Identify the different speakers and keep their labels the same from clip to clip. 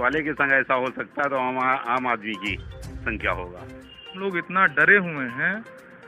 Speaker 1: वाले के संग ऐसा हो सकता है तो आम आदमी की संख्या होगा।
Speaker 2: लोग इतना डरे हुए हैं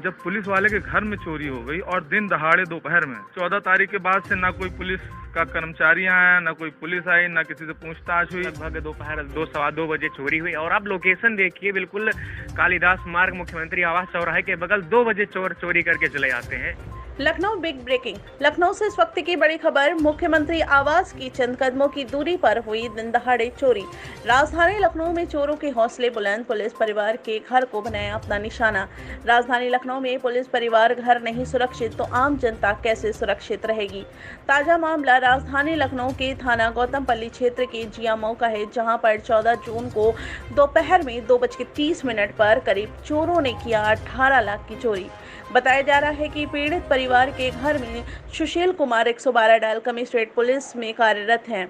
Speaker 2: जब पुलिस वाले के घर में चोरी हो गई और दिन दहाड़े दोपहर में 14 तारीख के बाद से ना कोई पुलिस का कर्मचारी आया, ना कोई पुलिस आई, ना किसी से पूछताछ हुई।
Speaker 3: लगभग दोपहर 2-2:15 बजे चोरी हुई और आप लोकेशन देखिए, बिल्कुल कालिदास मार्ग मुख्यमंत्री आवास चौराहे के बगल 2 बजे चोर चोरी करके चले जाते हैं।
Speaker 4: Lucknow big breaking. लखनऊ से इस वक्त की बड़ी खबर। मुख्यमंत्री आवास की चंद कदमों की दूरी पर हुई दिन दहाड़े चोरी। राजधानी लखनऊ में चोरों के हौसले बुलंद, पुलिस परिवार के घर को बनाया अपना निशाना। राजधानी लखनऊ में पुलिस परिवार घर नहीं सुरक्षित तो आम जनता कैसे सुरक्षित रहेगी। ताजा मामला राजधानी लखनऊ के थाना गौतमपल्ली क्षेत्र के जियामऊ का है, जहां पर 14 जून को दोपहर में 2:30 पर करीब चोरों ने किया 18 लाख की चोरी। बताया जा रहा है कि पीड़ित परिवार के घर में Sushil Kumar 112 dial commissionerate police में कार्यरत हैं।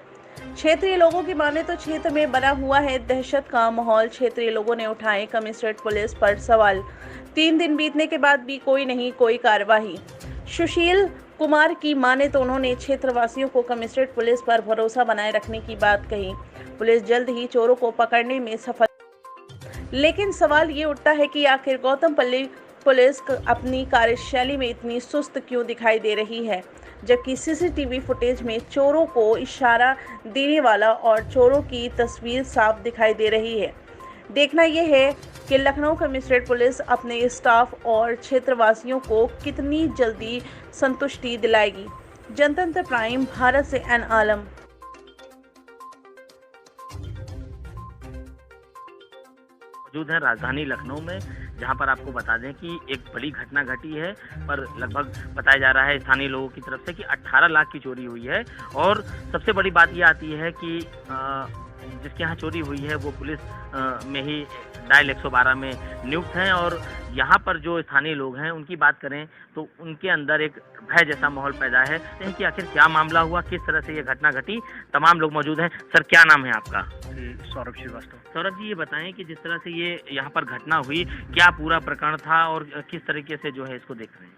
Speaker 4: क्षेत्रीय लोगों की माने तो क्षेत्र में बना हुआ है दहशत का माहौल। क्षेत्रीय लोगों ने उठाए कमिश्नरेट पुलिस पर सवाल। 3 दिन बीतने के बाद भी कोई कार्रवाई। सुशील कुमार की माने तो उन्होंने क्षेत्रवासियों को कमिश्नरेट पुलिस पर भरोसा बनाए रखने की बात कही। पुलिस जल्द ही चोरों को पकड़ने में सफल, लेकिन सवाल ये उठता है कि आखिर गौतमपल्ली पुलिस अपनी कार्यशैली में इतनी सुस्त क्यों दिखाई दे रही है, जबकि सीसीटीवी फुटेज में चोरों को इशारा देने वाला और चोरों की तस्वीर साफ दिखाई दे रही है। देखना यह है कि लखनऊ कमिश्नरेट पुलिस अपने स्टाफ और क्षेत्रवासियों को कितनी जल्दी संतुष्टि दिलाएगी। जनतंत्र प्राइम, भारत से एन आलम।
Speaker 5: मौजूद है राजधानी लखनऊ में, जहां पर आपको बता दें कि एक बड़ी घटना घटी है, पर लगभग बताया जा रहा है स्थानीय लोगों की तरफ से कि 18 लाख की चोरी हुई है। और सबसे बड़ी बात यह आती है कि जिसके यहाँ चोरी हुई है वो पुलिस में ही डायल 112 में नियुक्त हैं। और यहाँ पर जो स्थानीय लोग हैं उनकी बात करें तो उनके अंदर एक भय जैसा माहौल पैदा है कि आखिर क्या मामला हुआ, किस तरह से ये घटना घटी। तमाम लोग मौजूद हैं। सर, क्या नाम है आपका?
Speaker 6: सौरभ श्रीवास्तव।
Speaker 5: सौरभ जी, ये बताएं कि जिस तरह से ये यहाँ पर घटना हुई, क्या पूरा प्रकरण था और किस तरीके से जो है इसको देख रहे हैं?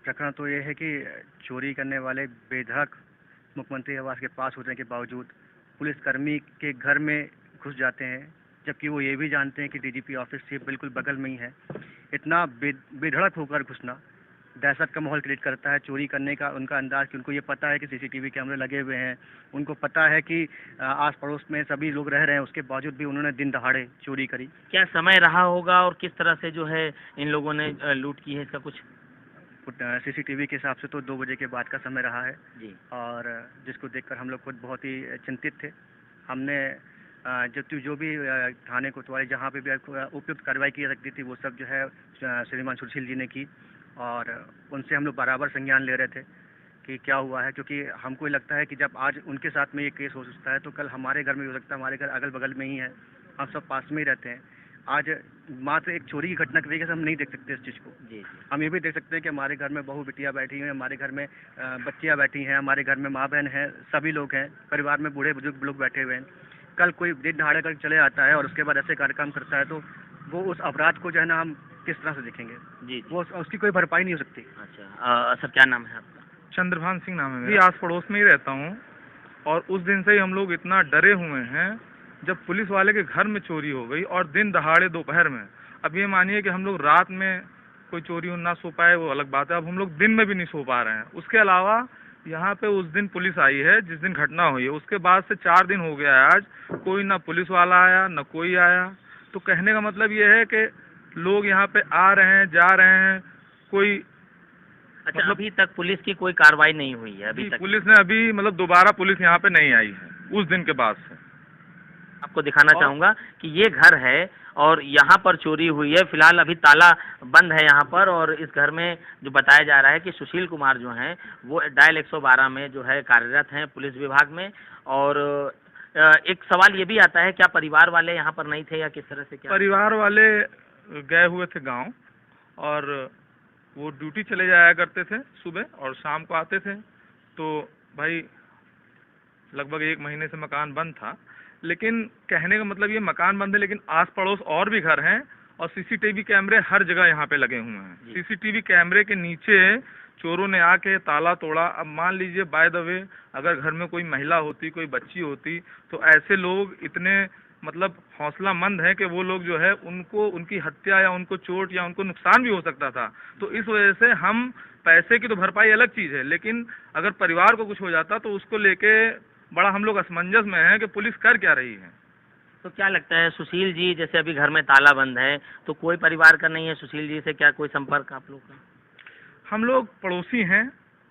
Speaker 6: प्रकरण तो ये है कि चोरी करने वाले बेधड़क मुख्यमंत्री आवास के पास होने के बावजूद पुलिसकर्मी के घर में घुस जाते हैं, जबकि वो ये भी जानते हैं कि डीजीपी ऑफिस से बिल्कुल बगल में ही है। इतना बेधड़क होकर घुसना दहशत का माहौल क्रिएट करता है। चोरी करने का उनका अंदाज कि उनको ये पता है कि सीसीटीवी कैमरे लगे हुए हैं, उनको पता है कि आस पड़ोस में सभी लोग रह रहे हैं, उसके बावजूद भी उन्होंने दिन दहाड़े चोरी करी।
Speaker 5: क्या समय रहा होगा और किस तरह से जो है इन लोगों ने लूट की है, इसका कुछ?
Speaker 6: सीसीटीवी के हिसाब से तो 2 बजे के बाद का समय रहा है
Speaker 5: जी।
Speaker 6: और जिसको देखकर हम लोग खुद बहुत ही चिंतित थे। हमने जो भी थाने कोतवाली जहाँ पे भी उपयुक्त कार्रवाई की जा सकती थी वो सब जो है श्रीमान सुशील जी ने की, और उनसे हम लोग बराबर संज्ञान ले रहे थे कि क्या हुआ है, क्योंकि हमको लगता है कि जब आज उनके साथ में ये केस हो सकता है तो कल हमारे घर में भी हो सकता है। हमारे घर अगल बगल में ही है, हम सब पास में ही रहते हैं। आज मात्र एक चोरी की घटना की वजह से हम नहीं देख सकते इस चीज़ को।
Speaker 5: जी।
Speaker 6: हम ये भी देख सकते हैं कि हमारे घर में बहू बिटिया बैठी हुई हैं, हमारे घर में बच्चियाँ बैठी हैं, हमारे घर में माँ बहन हैं, सभी लोग हैं, परिवार में बूढ़े बुजुर्ग लोग बैठे हुए हैं। कल कोई दिन दहाड़े कर चले आता है और उसके बाद ऐसे कार्यक्रम करता है तो वो उस अपराध को जो है ना हम किस तरह से देखेंगे?
Speaker 5: जी।
Speaker 6: वो उसकी कोई भरपाई नहीं हो सकती।
Speaker 5: अच्छा, सर क्या नाम है आपका?
Speaker 2: चंद्रभान सिंह नाम है मेरा। आस पड़ोस में ही रहता हूँ और उस दिन से ही हम लोग इतना डरे हुए हैं जब पुलिस वाले के घर में चोरी हो गई और दिन दहाड़े दोपहर में। अब ये मानिए कि हम लोग रात में कोई चोरी ना सो पाए वो अलग बात है, अब हम लोग दिन में भी नहीं सो पा रहे हैं। उसके अलावा यहाँ पे उस दिन पुलिस आई है जिस दिन घटना हुई है, उसके बाद से 4 दिन हो गया है, आज कोई ना पुलिस वाला आया ना कोई आया। तो कहने का मतलब ये है कि लोग यहाँ पे आ रहे हैं, जा रहे हैं, कोई
Speaker 5: अच्छा मतलब अभी तक पुलिस की कोई कार्रवाई नहीं हुई है अभी तक?
Speaker 2: पुलिस ने अभी मतलब दोबारा पुलिस यहाँ पे नहीं आई है उस दिन के बाद से।
Speaker 5: आपको दिखाना चाहूंगा कि ये घर है और यहाँ पर चोरी हुई है। फिलहाल अभी ताला बंद है यहाँ पर, और इस घर में जो बताया जा रहा है कि सुशील कुमार जो हैं वो डायल 112 में जो है कार्यरत हैं पुलिस विभाग में। और एक सवाल ये भी आता है, क्या परिवार वाले यहाँ पर नहीं थे या किस तरह से? क्या
Speaker 2: परिवार वाले गए हुए थे गांव और वो ड्यूटी चले जाया करते थे सुबह और शाम को आते थे। तो भाई लगभग 1 महीने से मकान बंद था, लेकिन कहने का मतलब ये मकान बंद है लेकिन आस पड़ोस और भी घर हैं और सीसीटीवी कैमरे हर जगह यहाँ पे लगे हुए हैं। सीसीटीवी कैमरे के नीचे चोरों ने आके ताला तोड़ा। अब मान लीजिए बाय द वे अगर घर में कोई महिला होती, कोई बच्ची होती, तो ऐसे लोग इतने मतलब हौसलामंद हैं कि वो लोग जो है उनको उनकी हत्या या उनको चोट या उनको नुकसान भी हो सकता था। तो इस वजह से हम पैसे की तो भरपाई अलग चीज़ है, लेकिन अगर परिवार को कुछ हो जाता तो उसको लेके बड़ा हम लोग असमंजस में हैं कि पुलिस कर क्या रही है।
Speaker 5: तो क्या लगता है सुशील जी, जैसे अभी घर में ताला बंद है तो कोई परिवार का नहीं है, सुशील जी से क्या कोई संपर्क आप लोग का?
Speaker 2: हम लोग पड़ोसी हैं,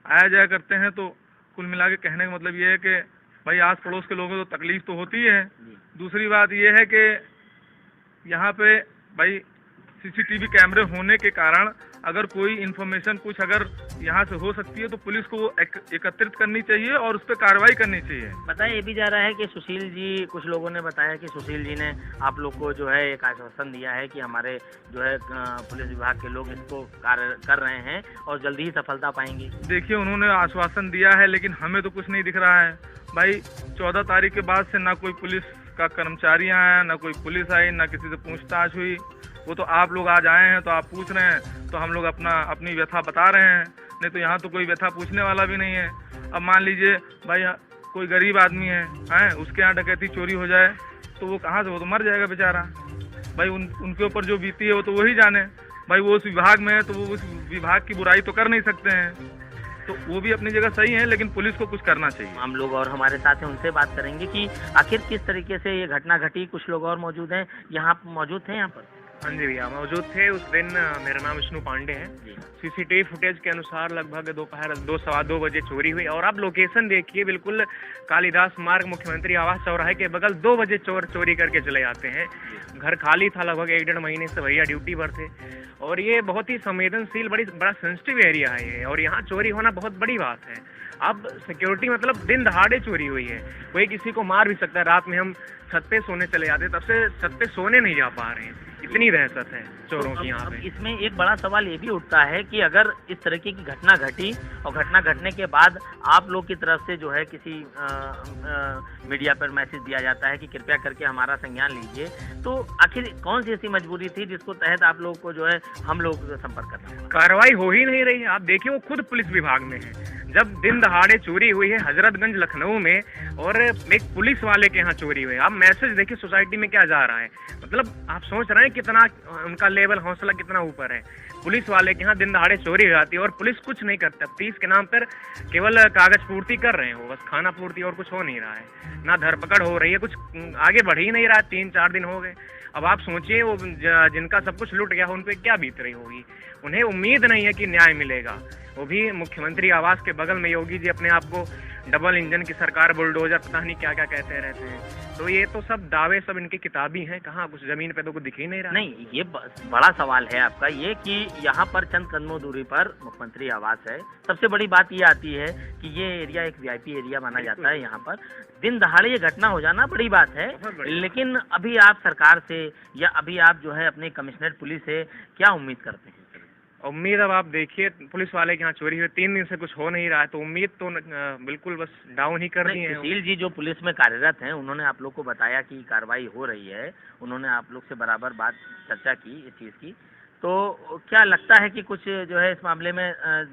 Speaker 2: आया जाया करते हैं, तो कुल मिला के कहने का मतलब ये है कि भाई आस पड़ोस के लोगों को तो तकलीफ तो होती है। दूसरी बात ये है कि यहाँ पे भाई सीसीटीवी कैमरे होने के कारण अगर कोई इन्फॉर्मेशन कुछ अगर यहाँ से हो सकती है तो पुलिस को वो एकत्रित करनी चाहिए और उस पर कार्रवाई करनी चाहिए।
Speaker 5: बताया ये भी जा रहा है कि सुशील जी, कुछ लोगों ने बताया कि सुशील जी ने आप लोग को जो है एक आश्वासन दिया है कि हमारे जो है पुलिस विभाग के लोग इसको कार्य कर रहे हैं और जल्दी ही सफलता पाएंगे।
Speaker 2: देखिए उन्होंने आश्वासन दिया है लेकिन हमें तो कुछ नहीं दिख रहा है भाई। 14 तारीख के बाद से ना कोई पुलिस का कर्मचारी आया, ना कोई पुलिस आई, ना किसी से पूछताछ हुई। वो तो आप लोग आज आए हैं तो आप पूछ रहे हैं तो हम लोग अपनी व्यथा बता रहे हैं, नहीं तो यहाँ तो कोई व्यथा पूछने वाला भी नहीं है। अब मान लीजिए भाई कोई गरीब आदमी है उसके यहाँ डकैती चोरी हो जाए तो वो कहाँ से, वो तो मर जाएगा बेचारा भाई। उनके ऊपर जो बीती है वो तो वही जाने भाई। वो उस विभाग में है तो वो उस विभाग की बुराई तो कर नहीं सकते हैं, तो वो भी अपनी जगह सही है, लेकिन पुलिस को कुछ करना चाहिए।
Speaker 5: हम लोग और हमारे साथ हैं उनसे बात करेंगे कि आखिर किस तरीके से ये घटना घटी। कुछ लोग और मौजूद हैं, यहाँ मौजूद थे यहाँ पर।
Speaker 3: हाँ जी भैया मौजूद थे उस दिन। मेरा नाम विष्णु पांडे है। सीसीटीवी फुटेज के अनुसार लगभग दोपहर 2-2:15 बजे चोरी हुई और आप लोकेशन देखिए, बिल्कुल कालिदास मार्ग मुख्यमंत्री आवास चौराहे के बगल 2 बजे चोरी करके चले जाते हैं। घर खाली था, लगभग 1-1.5 महीने से भैया ड्यूटी पर थे और ये बहुत ही संवेदनशील बड़ा सेंसिटिव एरिया है ये, और यहाँ चोरी होना बहुत बड़ी बात है। अब सिक्योरिटी मतलब दिन दहाड़े चोरी हुई है, कोई किसी को मार भी सकता है। रात में हम छत पे सोने चले जाते, तब से छत पे सोने नहीं जा पा रहे हैं, इतनी दहशत है चोरों की यहाँ पे।
Speaker 5: इसमें एक बड़ा सवाल ये भी उठता है कि अगर इस तरीके की घटना घटी और घटना घटने के बाद आप लोग की तरफ से जो है किसी मीडिया पर मैसेज दिया जाता है कि कृपया करके हमारा संज्ञान लीजिए, तो आखिर कौन सी ऐसी मजबूरी थी जिसको तहत आप लोग को जो है हम लोग संपर्क करना है?
Speaker 3: कार्रवाई हो ही नहीं रही है। आप देखिए वो खुद पुलिस विभाग में है। जब दिन दहाड़े चोरी हुई है हजरतगंज लखनऊ में और एक पुलिस वाले के यहाँ चोरी हुई है, आप मैसेज देखिए सोसाइटी में क्या जा रहा है। मतलब आप सोच रहे हैं कितना उनका लेवल हौसला कितना ऊपर है। पुलिस वाले के यहाँ दिन दहाड़े चोरी हो जाती है और पुलिस कुछ नहीं करता। पुलिस के नाम पर केवल कागज पूर्ति कर रहे हो, बस खाना पूर्ति, और कुछ हो नहीं रहा है। ना धरपकड़ हो रही है, कुछ आगे बढ़ ही नहीं रहा है। 3-4 दिन हो गए। अब आप सोचिए वो जिनका सब कुछ लुट गया उन पे क्या बीत रही होगी। उन्हें उम्मीद नहीं है कि न्याय मिलेगा। वो भी मुख्यमंत्री आवास के बगल में योगी जी अपने आप को डबल इंजन की सरकार, बुलडोजर, पता नहीं क्या क्या कहते रहते हैं। तो ये तो सब दावे सब इनकी किताबी हैं, कहाँ कुछ जमीन पे तो कुछ दिख ही नहीं रहा।
Speaker 5: नहीं, ये बड़ा सवाल है आपका ये कि यहाँ पर चंद कदमों दूरी पर मुख्यमंत्री आवास है। सबसे बड़ी बात ये आती है कि ये एरिया एक वीआईपी एरिया माना जाता है। यहाँ पर दिन दहाड़े ये घटना हो जाना बड़ी बात है, लेकिन अभी आप सरकार से या अभी आप जो है अपने कमिश्नरेट पुलिस से क्या उम्मीद करते हैं?
Speaker 3: उम्मीद अब आप देखिए पुलिस वाले के यहाँ चोरी हुई 3 दिन से कुछ हो नहीं रहा है, तो उम्मीद तो बिल्कुल बस डाउन ही कर दी है।
Speaker 5: सुशील जी जो पुलिस में कार्यरत हैं उन्होंने आप लोग को बताया कि कार्रवाई हो रही है, उन्होंने आप लोग से बराबर बात चर्चा की इस चीज़ की, तो क्या लगता है कि कुछ जो है इस मामले में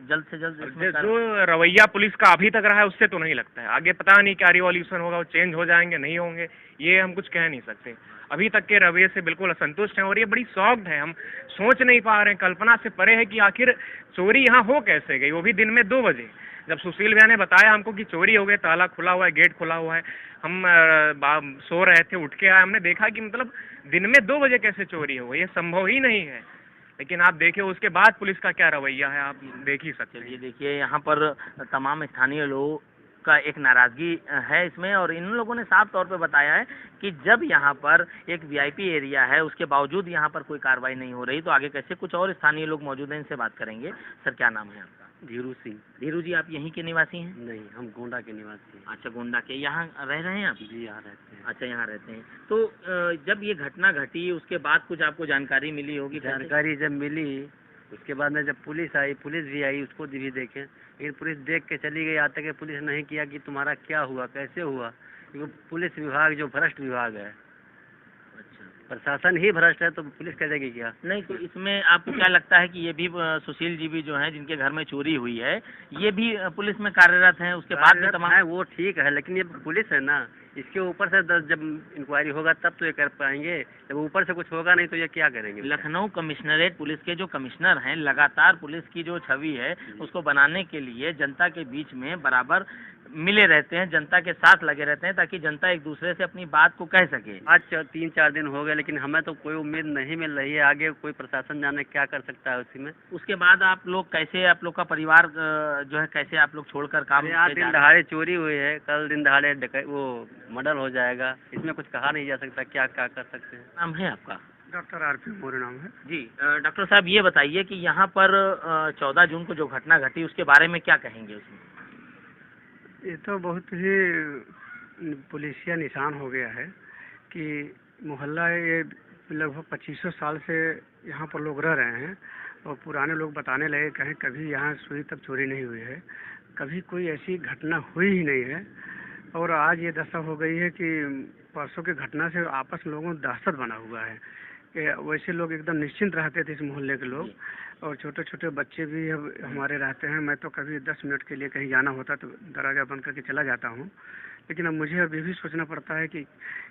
Speaker 5: जल्द से जल्द
Speaker 3: जो रवैया पुलिस का अभी तक रहा है उससे तो नहीं लगता है। आगे पता नहीं क्या रिवॉल्यूशन होगा, वो चेंज हो जाएंगे नहीं होंगे, ये हम कुछ कह नहीं सकते। अभी तक के रवैये से बिल्कुल असंतुष्ट हैं और ये बड़ी शॉक्ड है। हम सोच नहीं पा रहे हैं, कल्पना से परे है कि आखिर चोरी यहाँ हो कैसे गई, वो भी दिन में 2 बजे। जब सुशील भैया ने बताया हमको कि चोरी हो गई, ताला खुला हुआ है, गेट खुला हुआ है, हम सो रहे थे, उठ के आए, हमने देखा कि मतलब दिन में 2 बजे कैसे चोरी हो गई, ये संभव ही नहीं है। लेकिन आप देखिए उसके बाद पुलिस का क्या रवैया है, आप देख ही सकते हैं।
Speaker 5: ये देखिए यहाँ पर तमाम स्थानीय लोगों का एक नाराजगी है इसमें, और इन लोगों ने साफ तौर पे बताया है कि जब यहाँ पर एक वीआईपी एरिया है उसके बावजूद यहाँ पर कोई कार्रवाई नहीं हो रही तो आगे कैसे। कुछ और स्थानीय लोग मौजूद हैं, इनसे बात करेंगे। सर क्या नाम है आपका?
Speaker 6: धीरू सिंह।
Speaker 5: धीरू जी, आप यहीं के निवासी हैं?
Speaker 6: नहीं, हम गोंडा के निवासी हैं।
Speaker 5: अच्छा, गोंडा के। यहाँ रह रहे हैं आप?
Speaker 6: जी, यहाँ रहते हैं।
Speaker 5: अच्छा, यहाँ रहते हैं। तो जब ये घटना घटी उसके बाद कुछ आपको जानकारी मिली होगी?
Speaker 6: जानकारी जब मिली उसके बाद में जब पुलिस आई, पुलिस भी आई, उसको भी देखे, लेकिन पुलिस देख के चली गई। आज तक पुलिस नहीं किया कि तुम्हारा क्या हुआ, कैसे हुआ, क्योंकि पुलिस विभाग जो भ्रष्ट विभाग है।
Speaker 5: अच्छा,
Speaker 6: प्रशासन ही भ्रष्ट है तो पुलिस करेगी क्या?
Speaker 5: नहीं तो इसमें आपको क्या लगता है कि ये भी सुशील जी भी जो हैं जिनके घर में चोरी हुई है, ये भी पुलिस में कार्यरत हैं, उसके बाद भी तमाम
Speaker 6: है वो ठीक है, लेकिन ये पुलिस है ना, इसके ऊपर से जब इंक्वायरी होगा तब तो ये कर पाएंगे, जब ऊपर से कुछ होगा नहीं तो ये क्या करेंगे?
Speaker 5: लखनऊ कमिश्नरेट पुलिस के जो कमिश्नर हैं लगातार पुलिस की जो छवि है उसको बनाने के लिए जनता के बीच में बराबर मिले रहते हैं, जनता के साथ लगे रहते हैं ताकि जनता एक दूसरे से अपनी बात को कह सके।
Speaker 6: आज 3-4 दिन हो गए लेकिन हमें तो कोई उम्मीद नहीं मिल रही है, आगे कोई प्रशासन जाने क्या कर सकता है उसी में।
Speaker 5: उसके बाद आप लोग कैसे, आप लोग का परिवार जो है कैसे आप लोग छोड़कर काम?
Speaker 6: आज दिन दहाड़े चोरी हुई है, कल दिन दहाड़े वो मर्डर हो जाएगा, इसमें कुछ कहा नहीं जा सकता, क्या क्या कर सकते हैं।
Speaker 5: नाम है आपका?
Speaker 6: डॉक्टर RP मोरे नाम है
Speaker 5: जी। डॉक्टर साहब ये बताइए कि यहाँ पर 14 जून को जो घटना घटी उसके बारे में क्या कहेंगे उसमें?
Speaker 6: ये तो बहुत ही पुलिसिया निशान हो गया है कि मोहल्ला ये लगभग 2500 साल से यहाँ पर लोग रह रहे हैं और पुराने लोग बताने लगे कहीं कभी यहाँ सुई तक चोरी नहीं हुई है, कभी कोई ऐसी घटना हुई ही नहीं है। और आज ये दशा हो गई है कि परसों की घटना से आपस में लोगों में दहशत बना हुआ है कि वैसे लोग एकदम निश्चिंत रहते थे इस मोहल्ले के लोग, और छोटे छोटे बच्चे भी अब हमारे रहते हैं। मैं तो कभी 10 मिनट के लिए कहीं जाना होता तो दरवाज़ा बंद करके चला जाता हूँ, लेकिन अब मुझे अभी भी सोचना पड़ता है कि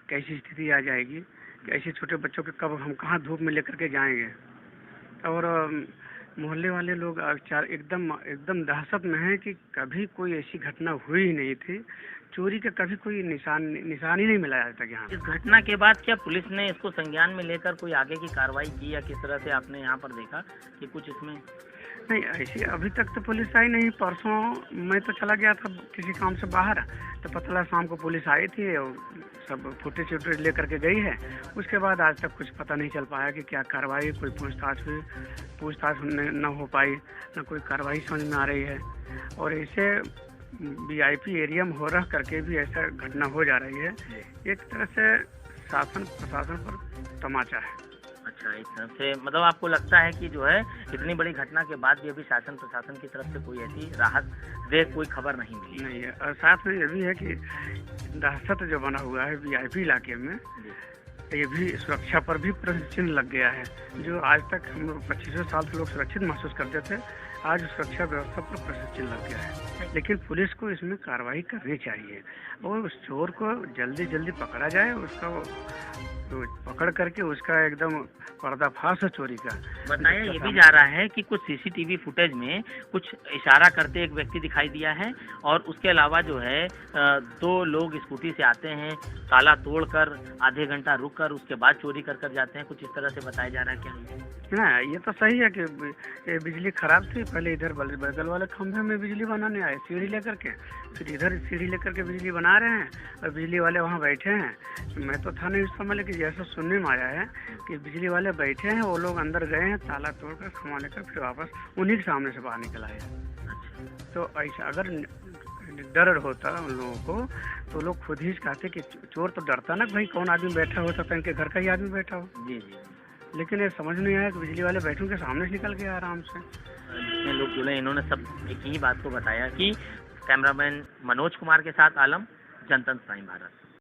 Speaker 6: कैसी स्थिति आ जाएगी कि ऐसे छोटे बच्चों के कब हम कहाँ धूप में लेकर के जाएंगे। और मोहल्ले वाले लोग एकदम दहशत में हैं कि कभी कोई ऐसी घटना हुई ही नहीं थी, चोरी का कभी कोई निशान ही नहीं मिला आज तक यहाँ।
Speaker 5: इस घटना के बाद क्या पुलिस ने इसको संज्ञान में लेकर कोई आगे की कार्रवाई की या किस तरह से आपने यहाँ पर देखा कि कुछ इसमें?
Speaker 6: नहीं, ऐसी अभी तक तो पुलिस आई नहीं। परसों मैं तो चला गया था किसी काम से बाहर, तो पता लगा शाम को पुलिस आई थी और सब फुटेज वुटेज लेकर के गई है। उसके बाद आज तक कुछ पता नहीं चल पाया कि क्या कार्रवाई, कोई पूछताछ न हो पाई, न कोई कार्रवाई समझ में आ रही है। और ऐसे VIP एरिया में हो रह करके भी ऐसा घटना हो जा रही है, एक तरह से शासन प्रशासन पर तमाचा है।
Speaker 5: अच्छा, इस तरह से मतलब आपको लगता है कि जो है इतनी बड़ी घटना के बाद भी अभी शासन प्रशासन की तरफ से कोई ऐसी राहत दे कोई खबर नहीं मिली?
Speaker 6: नहीं है। और साथ में ये भी है कि दहशत जो बना हुआ है VIP इलाके में, ये भी सुरक्षा पर भी प्रश्न चिन्ह लग गया है। जो आज तक हम लोग 2500 साल से लोग सुरक्षित महसूस करते थे, आज सुरक्षा व्यवस्था पर प्रश्न चिन्ह लग गया है। लेकिन पुलिस को इसमें कार्रवाई करनी चाहिए और उस चोर को जल्दी पकड़ा जाए, उसका तो पकड़ करके उसका एकदम पर्दाफाश है चोरी का।
Speaker 5: बताया ये भी जा रहा है कि कुछ CCTV फुटेज में कुछ इशारा करते एक व्यक्ति दिखाई दिया है और उसके अलावा जो है 2 लोग स्कूटी से आते हैं, ताला तोड़कर आधे घंटा रुक कर उसके बाद चोरी कर जाते हैं, कुछ इस तरह से बताया जा रहा है। क्या
Speaker 6: ना ये तो सही है कि बिजली खराब थी, पहले इधर बगल वाले खंभे में बिजली बनाने आए सीढ़ी लेकर के, फिर इधर सीढ़ी लेकर के बिजली बना रहे हैं और बिजली वाले वहाँ बैठे हैं। मैं तो था नहीं उस समय, लेकिन जैसा सुनने में आया है कि बिजली वाले बैठे हैं, वो लोग अंदर गए हैं, ताला तोड़कर सामान लेकर फिर वापस उन्हीं के सामने से बाहर निकल आए। तो ऐसा अगर डर होता उन लोगों को तो लोग खुद ही कहते कि चोर तो डरता ना, भाई कौन आदमी बैठा हो सकता है, इनके घर का ही आदमी बैठा हो।
Speaker 5: जी।
Speaker 6: लेकिन ये समझ नहीं आया कि बिजली वाले बैठों के सामने से निकल गया आराम से।
Speaker 5: जितने लोग जुड़े इन्होंने सब एक ही बात को बताया कि कैमरामैन मनोज कुमार के साथ आलम, जनतंत्र टाइम भारत।